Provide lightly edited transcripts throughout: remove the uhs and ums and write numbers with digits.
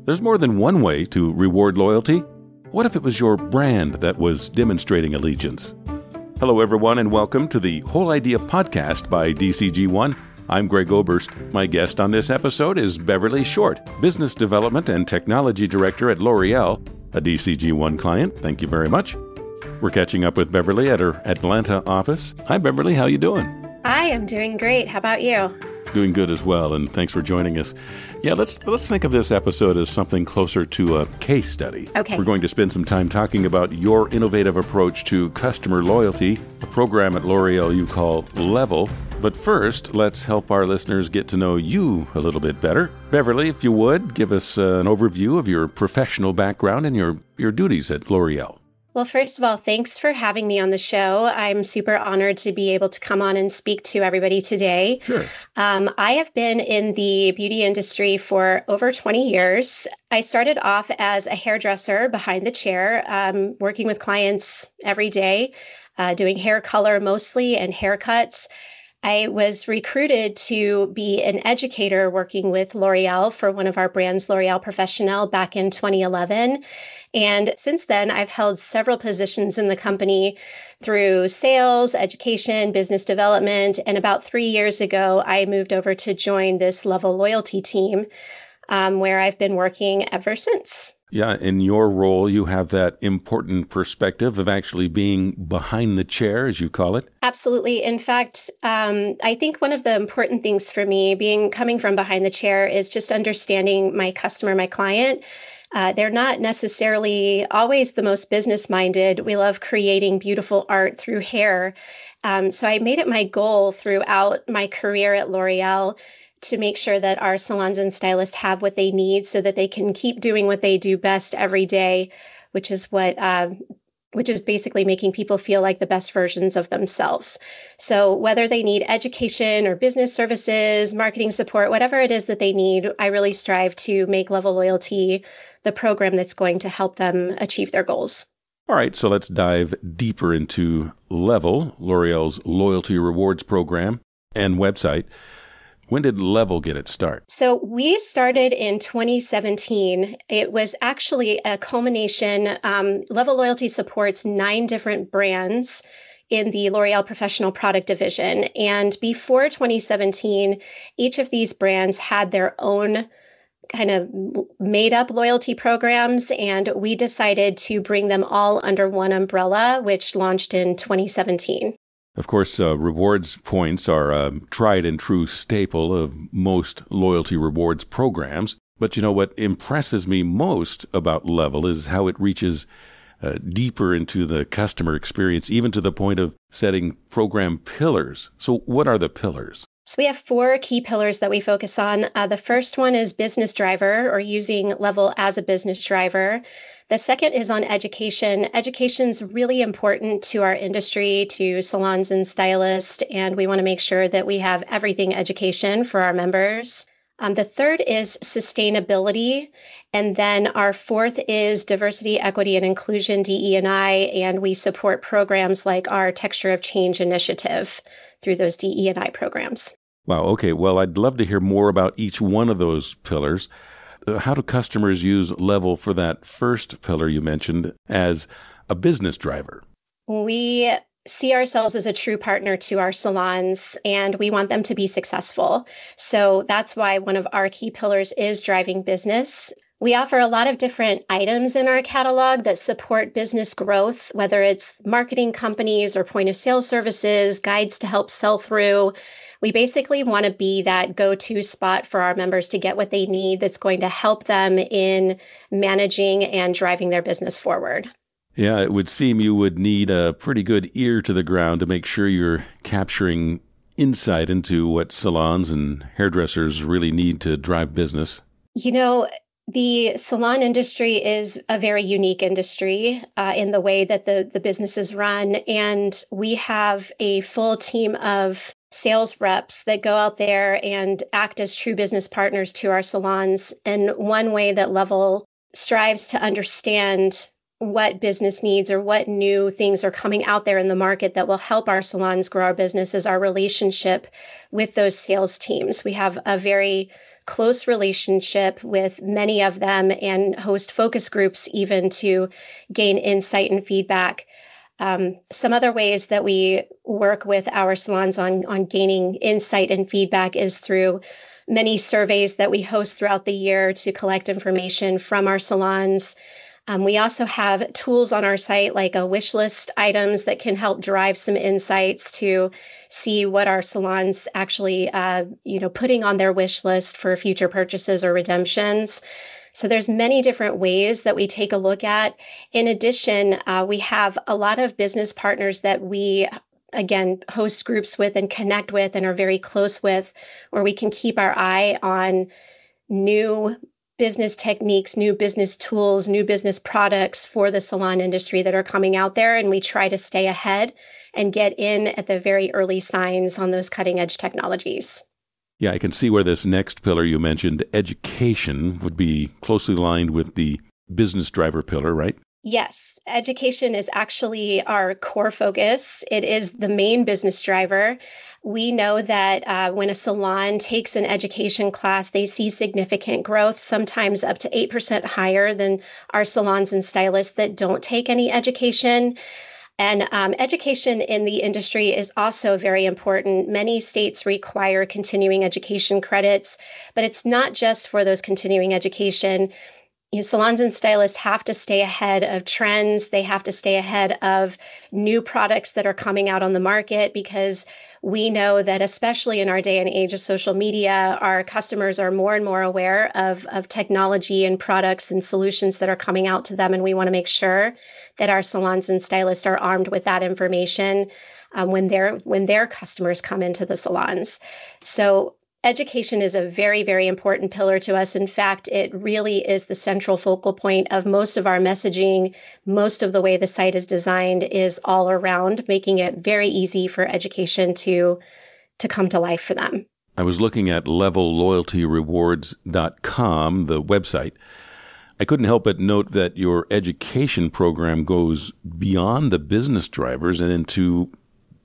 There's more than one way to reward loyalty. What if it was your brand that was demonstrating allegiance? Hello, everyone, and welcome to the Whole Idea podcast by DCG1. I'm Greg Oberst. My guest on this episode is Beverly Short, Business Development and Technology Director at L'Oreal, a DCG1 client. Thank you very much. We're catching up with Beverly at her Atlanta office. Hi, Beverly. How you doing? Hi, I'm doing great. How about you? Doing good as well, and thanks for joining us. Yeah, let's think of this episode as something closer to a case study. Okay. We're going to spend some time talking about your innovative approach to customer loyalty, a program at L'Oreal you call Level. But first, let's help our listeners get to know you a little bit better. Beverly, if you would, give us an overview of your professional background and your duties at L'Oreal. Well, first of all, thanks for having me on the show. I'm super honored to be able to come on and speak to everybody today. Sure. I have been in the beauty industry for over 20 years. I started off as a hairdresser behind the chair, working with clients every day, doing hair color mostly and haircuts. I was recruited to be an educator working with L'Oreal for one of our brands, L'Oreal Professionnel, back in 2011. And since then, I've held several positions in the company through sales, education, business development. And about 3 years ago, I moved over to join this Level loyalty team, where I've been working ever since. Yeah, in your role, you have that important perspective of actually being behind the chair, as you call it. Absolutely. In fact, I think one of the important things for me, coming from behind the chair, is just understanding my customer, my client. They're not necessarily always the most business-minded. We love creating beautiful art through hair. So I made it my goal throughout my career at L'Oreal to make sure that our salons and stylists have what they need so that they can keep doing what they do best every day, which is basically making people feel like the best versions of themselves. So whether they need education or business services, marketing support, whatever it is that they need, I really strive to make Level Loyalty the program that's going to help them achieve their goals. All right, so let's dive deeper into Level, L'Oreal's loyalty rewards program and website. When did Level get its start? So we started in 2017. It was actually a culmination. Level Loyalty supports 9 different brands in the L'Oreal Professional Product Division. And before 2017, each of these brands had their own kind of made up loyalty programs. And we decided to bring them all under one umbrella, which launched in 2017. Of course, rewards points are a tried and true staple of most loyalty rewards programs. But you know what impresses me most about Level is how it reaches deeper into the customer experience, even to the point of setting program pillars. So what are the pillars? So we have 4 key pillars that we focus on. The first one is business driver, or using Level as a business driver. The second is on education. Education's really important to our industry, to salons and stylists, and we want to make sure that we have everything education for our members. The third is sustainability. And then our fourth is diversity, equity, and inclusion, DE&I, and we support programs like our Texture of Change initiative through those DE&I programs. Wow, okay. Well, I'd love to hear more about each one of those pillars. How do customers use Level for that first pillar you mentioned as a business driver? We see ourselves as a true partner to our salons, and we want them to be successful. So that's why one of our key pillars is driving business. We offer a lot of different items in our catalog that support business growth, whether it's marketing companies or point of sale services, guides to help sell through. We basically want to be that go-to spot for our members to get what they need that's going to help them in managing and driving their business forward. Yeah, it would seem you would need a pretty good ear to the ground to make sure you're capturing insight into what salons and hairdressers really need to drive business. You know, the salon industry is a very unique industry in the way that the business is run. And we have a full team of sales reps that go out there and act as true business partners to our salons. And one way that Level strives to understand what business needs or what new things are coming out there in the market that will help our salons grow our business is our relationship with those sales teams. We have a very close relationship with many of them and host focus groups even to gain insight and feedback. Some other ways that we work with our salons on gaining insight and feedback is through many surveys that we host throughout the year to collect information from our salons. We also have tools on our site like a wish list items that can help drive some insights to see what our salons actually, putting on their wish list for future purchases or redemptions. So there's many different ways that we take a look at. In addition, we have a lot of business partners that we, again, host groups with and connect with and are very close with, where we can keep our eye on new business techniques, new business tools, new business products for the salon industry that are coming out there. And we try to stay ahead and get in at the very early signs on those cutting edge technologies. Yeah, I can see where this next pillar you mentioned, education, would be closely aligned with the business driver pillar, right? Yes, education is actually our core focus. It is the main business driver. We know that when a salon takes an education class, they see significant growth, sometimes up to 8% higher than our salons and stylists that don't take any education. And education in the industry is also very important. Many states require continuing education credits, but it's not just for those continuing education. Salons and stylists have to stay ahead of trends. They have to stay ahead of new products that are coming out on the market, because we know that especially in our day and age of social media, our customers are more and more aware of technology and products and solutions that are coming out to them. And we want to make sure that our salons and stylists are armed with that information when their customers come into the salons. So education is a very, very important pillar to us. In fact, it really is the central focal point of most of our messaging. Most of the way the site is designed is all around making it very easy for education to come to life for them. I was looking at levelloyaltyrewards.com, the website. I couldn't help but note that your education program goes beyond the business drivers and into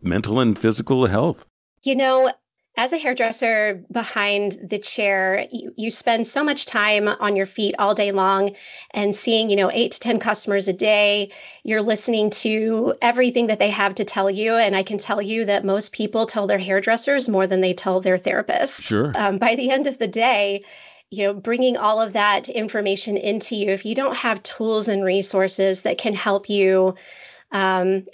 mental and physical health. As a hairdresser behind the chair, you spend so much time on your feet all day long and seeing, 8 to 10 customers a day. You're listening to everything that they have to tell you. And I can tell you that most people tell their hairdressers more than they tell their therapists. Sure. By the end of the day, bringing all of that information into you, if you don't have tools and resources that can help you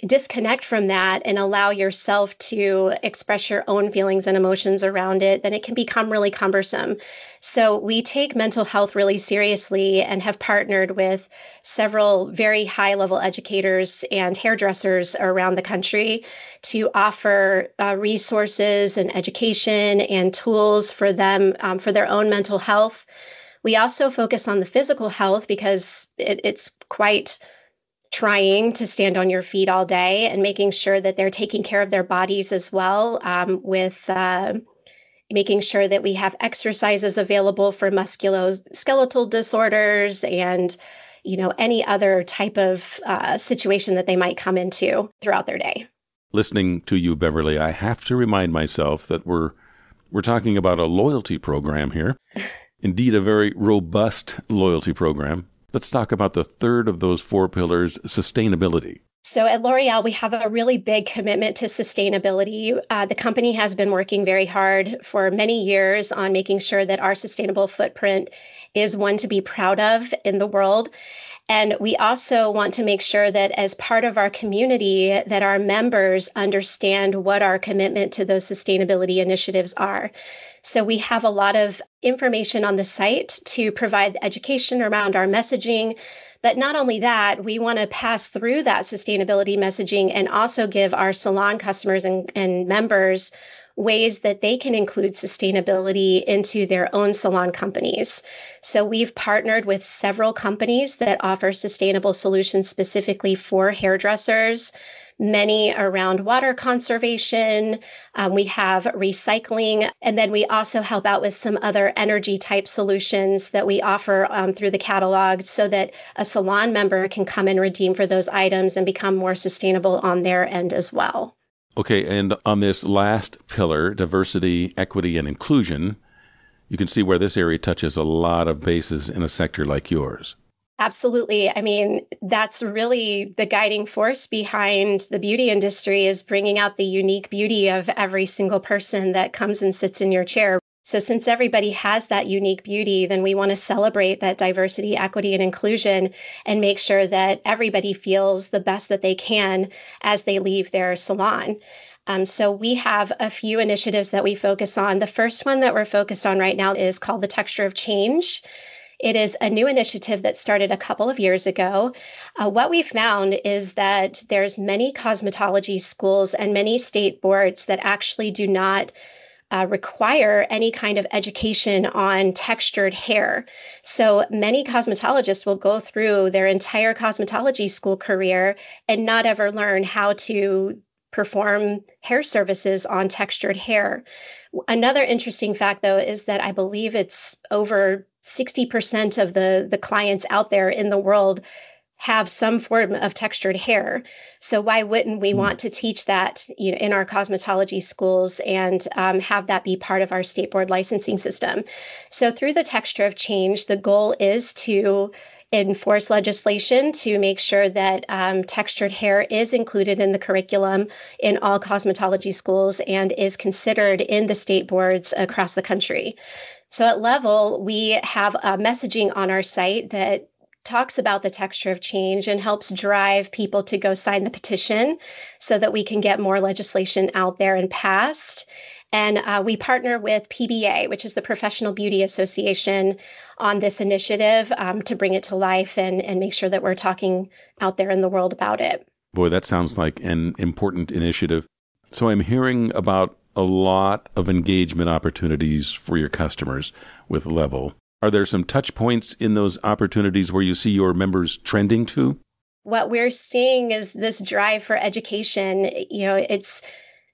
disconnect from that and allow yourself to express your own feelings and emotions around it, then it can become really cumbersome. So we take mental health really seriously and have partnered with several very high-level educators and hairdressers around the country to offer resources and education and tools for them for their own mental health. We also focus on the physical health because it's quite trying to stand on your feet all day, and making sure that they're taking care of their bodies as well, with making sure that we have exercises available for musculoskeletal disorders and, any other type of situation that they might come into throughout their day. Listening to you, Beverly, I have to remind myself that we're talking about a loyalty program here. Indeed, a very robust loyalty program. Let's talk about the third of those 4 pillars, sustainability. So at L'Oreal, we have a really big commitment to sustainability. The company has been working very hard for many years on making sure that our sustainable footprint is one to be proud of in the world. And we also want to make sure that as part of our community, that our members understand what our commitment to those sustainability initiatives are. So we have a lot of information on the site to provide education around our messaging. But not only that, we want to pass through that sustainability messaging and also give our salon customers and members ways that they can include sustainability into their own salon companies. So we've partnered with several companies that offer sustainable solutions specifically for hairdressers, many around water conservation. We have recycling, and then we also help out with some other energy type solutions that we offer through the catalog so that a salon member can come and redeem for those items and become more sustainable on their end as well. Okay, and on this last pillar, diversity, equity, and inclusion, You can see where this area touches a lot of bases in a sector like yours. Absolutely. I mean, that's really the guiding force behind the beauty industry, is bringing out the unique beauty of every single person that comes and sits in your chair. So since everybody has that unique beauty, then we want to celebrate that diversity, equity, and inclusion and make sure that everybody feels the best that they can as they leave their salon. So we have a few initiatives that we focus on. The first one that we're focused on right now is called the Texture of Change. It is a new initiative that started a couple of years ago. What we found is that there's many cosmetology schools and many state boards that actually do not require any kind of education on textured hair. So many cosmetologists will go through their entire cosmetology school career and not ever learn how to perform hair services on textured hair. Another interesting fact, though, is that I believe it's over 60% of the clients out there in the world have some form of textured hair. So why wouldn't we want to teach that, in our cosmetology schools and have that be part of our state board licensing system? So through the Texture of Change, the goal is to enforce legislation to make sure that textured hair is included in the curriculum in all cosmetology schools and is considered in the state boards across the country. So at Level, we have a messaging on our site that talks about the Texture of Change and helps drive people to go sign the petition so that we can get more legislation out there and passed. And we partner with PBA, which is the Professional Beauty Association, on this initiative to bring it to life and make sure that we're talking out there in the world about it. Boy, that sounds like an important initiative. So I'm hearing about a lot of engagement opportunities for your customers with Level. Are there some touch points in those opportunities where you see your members trending to? What we're seeing is this drive for education.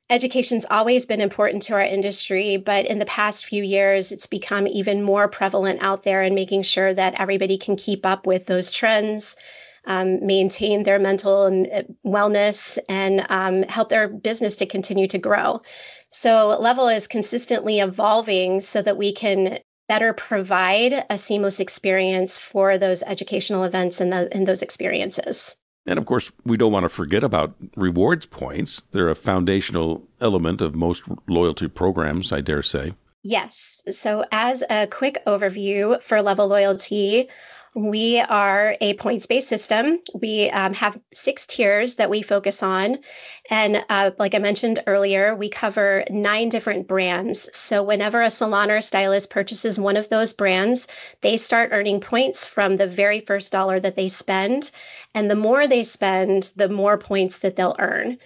Education's always been important to our industry, but in the past few years, it's become even more prevalent out there in making sure that everybody can keep up with those trends, maintain their mental and wellness, and help their business to continue to grow. So Level is consistently evolving so that we can better provide a seamless experience for those educational events and those experiences. And of course, we don't want to forget about rewards points. They're a foundational element of most loyalty programs, I dare say. Yes. So as a quick overview for Level Loyalty, we are a points-based system. We have 6 tiers that we focus on. And like I mentioned earlier, we cover 9 different brands. So whenever a salon or a stylist purchases one of those brands, they start earning points from the very first dollar that they spend. And the more they spend, the more points that they'll earn.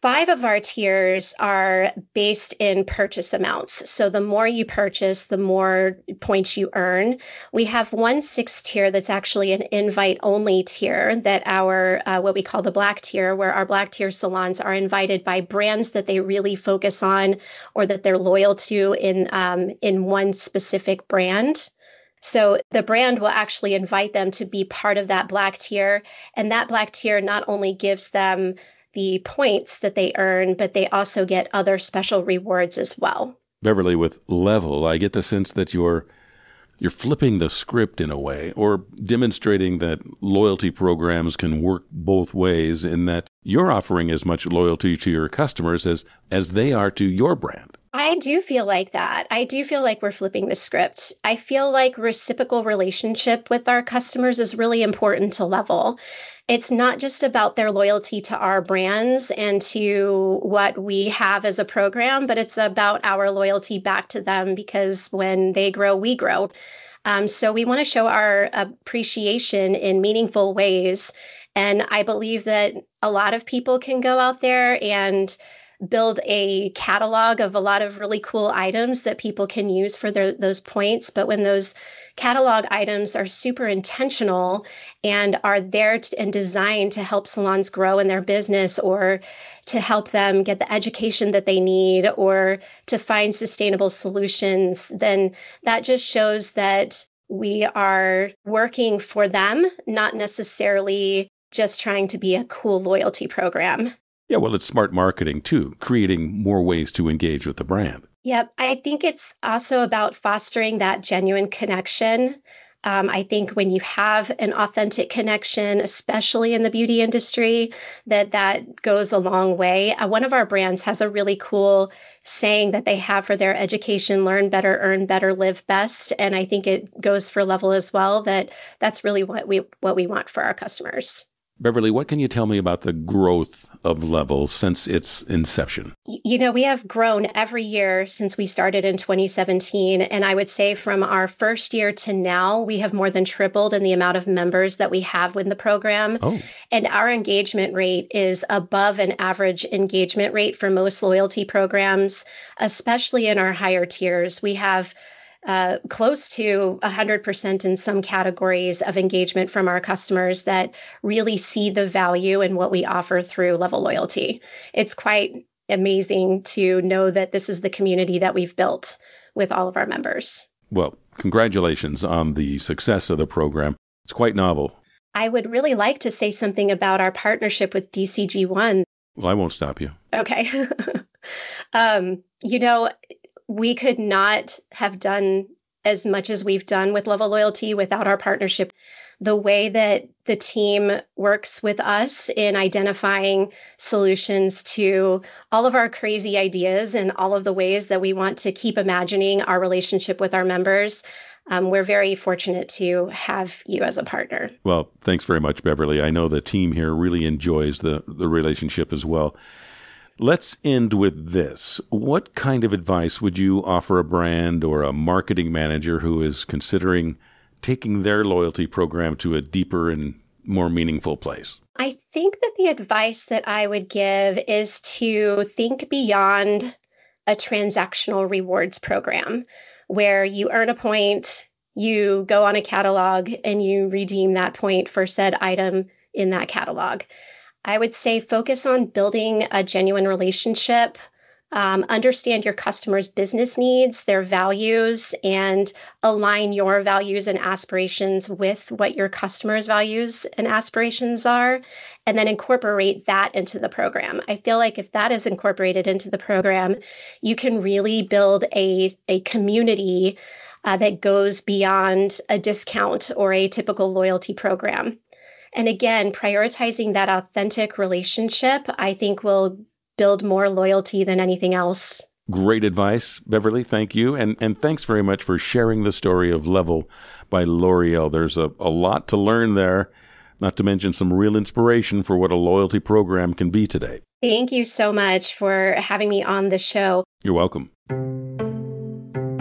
5 of our tiers are based in purchase amounts. So the more you purchase, the more points you earn. We have 1 6th tier that's actually an invite-only tier that our, what we call the black tier, where our black tier salons are invited by brands that they really focus on or that they're loyal to in one specific brand. So the brand will actually invite them to be part of that black tier. And that black tier not only gives them the points that they earn, but they also get other special rewards as well. Beverly, with Level, I get the sense that you're flipping the script in a way, or demonstrating that loyalty programs can work both ways, in that you're offering as much loyalty to your customers as they are to your brand. I do feel like that. I do feel like we're flipping the script. I feel like reciprocal relationship with our customers is really important to Level. It's not just about their loyalty to our brands and to what we have as a program, but it's about our loyalty back to them, because when they grow, we grow. So we want to show our appreciation in meaningful ways. And I believe that a lot of people can go out there and build a catalog of a lot of really cool items that people can use for those points. But when those catalog items are super intentional and are there and designed to help salons grow in their business, or to help them get the education that they need, or to find sustainable solutions, then that just shows that we are working for them, not necessarily just trying to be a cool loyalty program. Yeah, well, it's smart marketing too, creating more ways to engage with the brand. Yep. I think it's also about fostering that genuine connection. I think when you have an authentic connection, especially in the beauty industry, that goes a long way. One of our brands has a really cool saying that they have for their education: learn better, earn better, live best. And I think it goes for Level as well, that's really what we want for our customers. Beverly, what can you tell me about the growth of Level since its inception? We have grown every year since we started in 2017. And I would say from our first year to now, we have more than tripled in the amount of members that we have in the program. Oh. And our engagement rate is above an average engagement rate for most loyalty programs, especially in our higher tiers. We have close to 100% in some categories of engagement from our customers that really see the value in what we offer through Level Loyalty. It's quite amazing to know that this is the community that we've built with all of our members. Well, congratulations on the success of the program. It's quite novel. I would really like to say something about our partnership with DCG1. Well, I won't stop you. Okay. We could not have done as much as we've done with Level Loyalty without our partnership. The way that the team works with us in identifying solutions to all of our crazy ideas and all of the ways that we want to keep imagining our relationship with our members, we're very fortunate to have you as a partner. Well, thanks very much, Beverly. I know the team here really enjoys the relationship as well. Let's end with this. What kind of advice would you offer a brand or a marketing manager who is considering taking their loyalty program to a deeper and more meaningful place? I think that the advice that I would give is to think beyond a transactional rewards program where you earn a point, you go on a catalog, and you redeem that point for said item in that catalog. I would say focus on building a genuine relationship, understand your customers' business needs, their values, and align your values and aspirations with what your customers' values and aspirations are, and then incorporate that into the program. I feel like if that is incorporated into the program, you can really build a community that goes beyond a discount or a typical loyalty program. And again, prioritizing that authentic relationship, I think will build more loyalty than anything else. Great advice, Beverly. Thank you. And thanks very much for sharing the story of Level by L'Oreal. There's a lot to learn there, not to mention some real inspiration for what a loyalty program can be today. Thank you so much for having me on the show. You're welcome.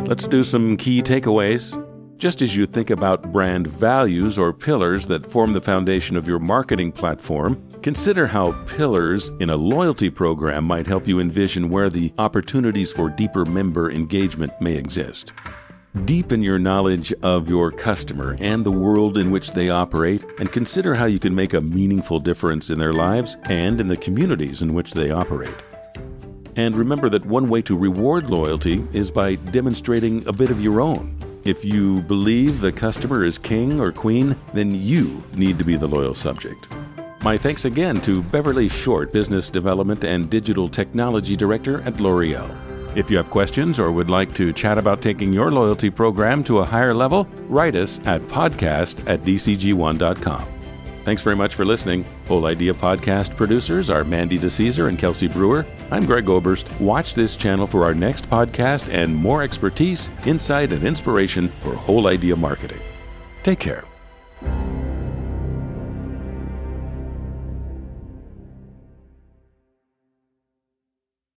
Let's do some key takeaways. Just as you think about brand values or pillars that form the foundation of your marketing platform, consider how pillars in a loyalty program might help you envision where the opportunities for deeper member engagement may exist. Deepen your knowledge of your customer and the world in which they operate, and consider how you can make a meaningful difference in their lives and in the communities in which they operate. And remember that one way to reward loyalty is by demonstrating a bit of your own. If you believe the customer is king or queen, then you need to be the loyal subject. My thanks again to Beverly Short, Business Development and Digital Technology Director at L'Oreal. If you have questions or would like to chat about taking your loyalty program to a higher level, write us at podcast@dcg1.com. Thanks very much for listening. Whole Idea Podcast producers are Mandy DeCesar and Kelsey Brewer. I'm Greg Oberst. Watch this channel for our next podcast and more expertise, insight, and inspiration for Whole Idea marketing. Take care.